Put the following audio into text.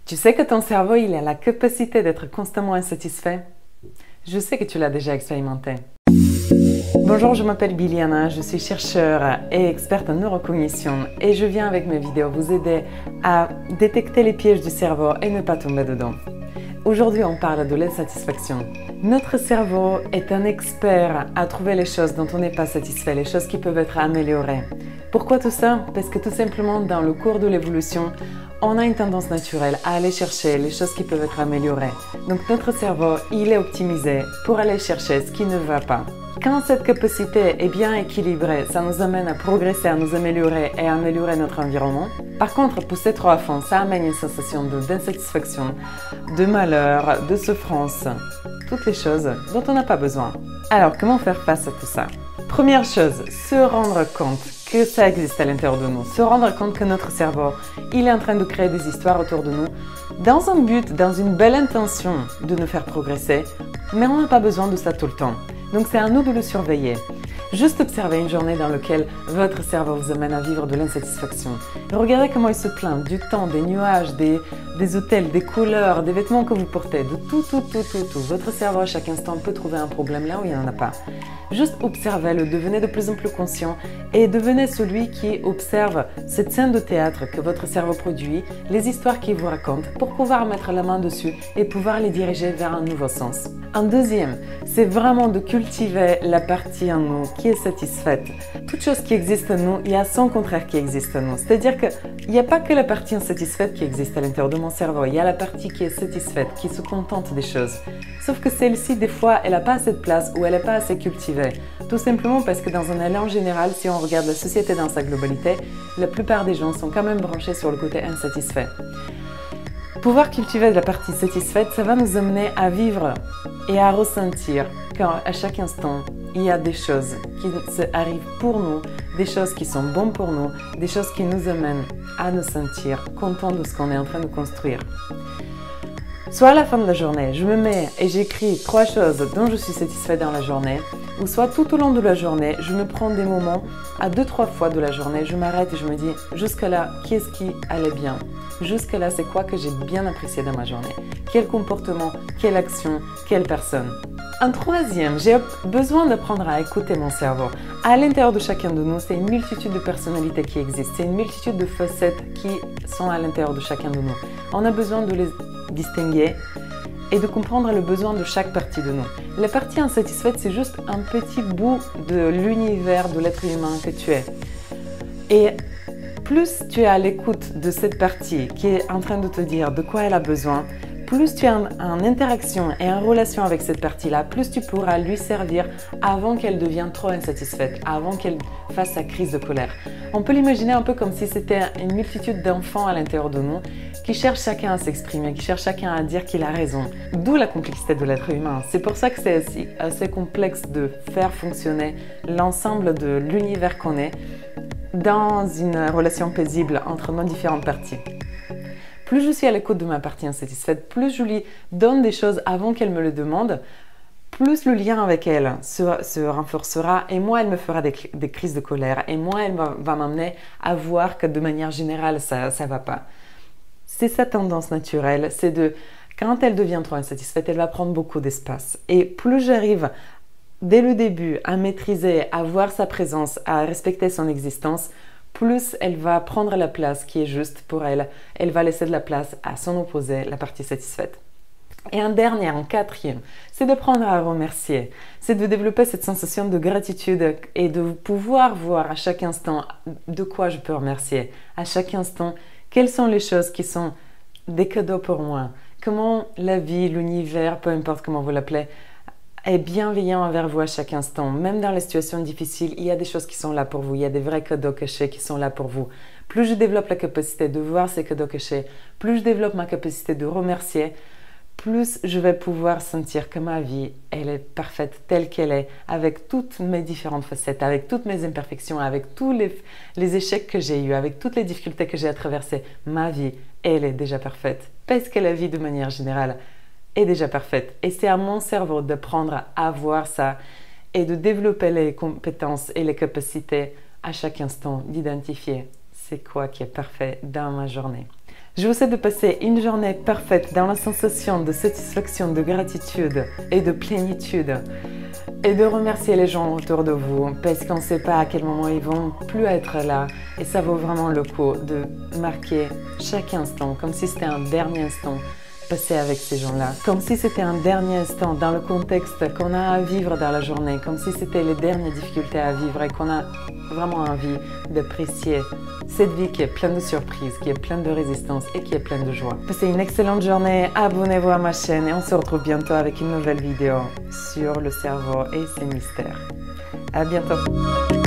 Tu sais que ton cerveau, il a la capacité d'être constamment insatisfait? Je sais que tu l'as déjà expérimenté. Bonjour, je m'appelle Biliana, je suis chercheure et experte en neurocognition et je viens avec mes vidéos vous aider à détecter les pièges du cerveau et ne pas tomber dedans. Aujourd'hui, on parle de l'insatisfaction. Notre cerveau est un expert à trouver les choses dont on n'est pas satisfait, les choses qui peuvent être améliorées. Pourquoi tout ça? Parce que tout simplement, dans le cours de l'évolution, on a une tendance naturelle à aller chercher les choses qui peuvent être améliorées. Donc notre cerveau, il est optimisé pour aller chercher ce qui ne va pas. Quand cette capacité est bien équilibrée, ça nous amène à progresser, à nous améliorer et à améliorer notre environnement. Par contre, pousser trop à fond, ça amène une sensation d'insatisfaction, de malheur, de souffrance, toutes les choses dont on n'a pas besoin. Alors, comment faire face à tout ça? Première chose, se rendre compte que ça existe à l'intérieur de nous, se rendre compte que notre cerveau, il est en train de créer des histoires autour de nous dans un but, dans une belle intention de nous faire progresser, mais on n'a pas besoin de ça tout le temps. Donc c'est à nous de le surveiller. Juste observez une journée dans laquelle votre cerveau vous amène à vivre de l'insatisfaction. Regardez comment il se plaint du temps, des nuages, des hôtels, des couleurs, des vêtements que vous portez, de tout. Votre cerveau à chaque instant peut trouver un problème là où il n'y en a pas. Juste observez-le, devenez de plus en plus conscient et devenez celui qui observe cette scène de théâtre que votre cerveau produit, les histoires qu'il vous raconte pour pouvoir mettre la main dessus et pouvoir les diriger vers un nouveau sens. Un deuxième, c'est vraiment de cultiver la partie en nous qui est satisfaite. Toute chose qui existe en nous, il y a son contraire qui existe en nous. C'est-à-dire qu'il n'y a pas que la partie insatisfaite qui existe à l'intérieur de mon cerveau, il y a la partie qui est satisfaite, qui se contente des choses. Sauf que celle-ci, des fois, elle n'a pas assez de place ou elle n'est pas assez cultivée. Tout simplement parce que dans un élan général, si on regarde la société dans sa globalité, la plupart des gens sont quand même branchés sur le côté insatisfait. Pouvoir cultiver de la partie satisfaite, ça va nous amener à vivre et à ressentir qu'à chaque instant, il y a des choses qui arrivent pour nous, des choses qui sont bonnes pour nous, des choses qui nous amènent à nous sentir contents de ce qu'on est en train de construire. Soit à la fin de la journée, je me mets et j'écris 3 choses dont je suis satisfaite dans la journée, ou soit tout au long de la journée, je me prends des moments, à 2-3 fois de la journée, je m'arrête et je me dis jusque-là, qu'est-ce qui allait bien? Jusque-là, c'est quoi que j'ai bien apprécié dans ma journée? Quel comportement, quelle action, quelle personne? Un troisième, j'ai besoin d'apprendre à écouter mon cerveau. À l'intérieur de chacun de nous, c'est une multitude de personnalités qui existent, c'est une multitude de facettes qui sont à l'intérieur de chacun de nous. On a besoin de les distinguer et de comprendre le besoin de chaque partie de nous. La partie insatisfaite, c'est juste un petit bout de l'univers de l'être humain que tu es. Et plus tu es à l'écoute de cette partie qui est en train de te dire de quoi elle a besoin, plus tu es en interaction et en relation avec cette partie-là, plus tu pourras lui servir avant qu'elle devienne trop insatisfaite, avant qu'elle fasse sa crise de colère. On peut l'imaginer un peu comme si c'était une multitude d'enfants à l'intérieur de nous qui cherchent chacun à s'exprimer, qui cherchent chacun à dire qu'il a raison. D'où la complexité de l'être humain. C'est pour ça que c'est assez complexe de faire fonctionner l'ensemble de l'univers qu'on est dans une relation paisible entre nos différentes parties. Plus je suis à l'écoute de ma partie insatisfaite, plus je lui donne des choses avant qu'elle me le demande, plus le lien avec elle se renforcera et moins elle me fera des crises de colère et moins elle va m'amener à voir que de manière générale ça ne va pas. C'est sa tendance naturelle, c'est quand elle devient trop insatisfaite, elle va prendre beaucoup d'espace. Et plus j'arrive dès le début à maîtriser, à voir sa présence, à respecter son existence, plus elle va prendre la place qui est juste pour elle. Elle va laisser de la place à son opposé, la partie satisfaite. Et un quatrième, c'est d'apprendre à remercier. C'est de développer cette sensation de gratitude et de pouvoir voir à chaque instant de quoi je peux remercier. À chaque instant, quelles sont les choses qui sont des cadeaux pour moi. Comment la vie, l'univers, peu importe comment vous l'appelez, est bienveillant envers vous à chaque instant. Même dans les situations difficiles, il y a des choses qui sont là pour vous. Il y a des vrais cadeaux cachés qui sont là pour vous. Plus je développe la capacité de voir ces cadeaux cachés, plus je développe ma capacité de remercier, plus je vais pouvoir sentir que ma vie, elle est parfaite telle qu'elle est, avec toutes mes différentes facettes, avec toutes mes imperfections, avec tous les échecs que j'ai eus, avec toutes les difficultés que j'ai à traverser. Ma vie, elle est déjà parfaite. Parce que la vie, de manière générale, est déjà parfaite. Et c'est à mon cerveau d'apprendre à voir ça et de développer les compétences et les capacités à chaque instant d'identifier c'est quoi qui est parfait dans ma journée. Je vous souhaite de passer une journée parfaite dans la sensation de satisfaction, de gratitude et de plénitude. Et de remercier les gens autour de vous parce qu'on ne sait pas à quel moment ils vont plus être là. Et ça vaut vraiment le coup de marquer chaque instant comme si c'était un dernier instant passé avec ces gens-là. Comme si c'était un dernier instant dans le contexte qu'on a à vivre dans la journée. Comme si c'était les dernières difficultés à vivre et qu'on a vraiment envie d'apprécier cette vie qui est pleine de surprises, qui est pleine de résistance et qui est pleine de joie. Passez une excellente journée, abonnez-vous à ma chaîne et on se retrouve bientôt avec une nouvelle vidéo sur le cerveau et ses mystères. À bientôt!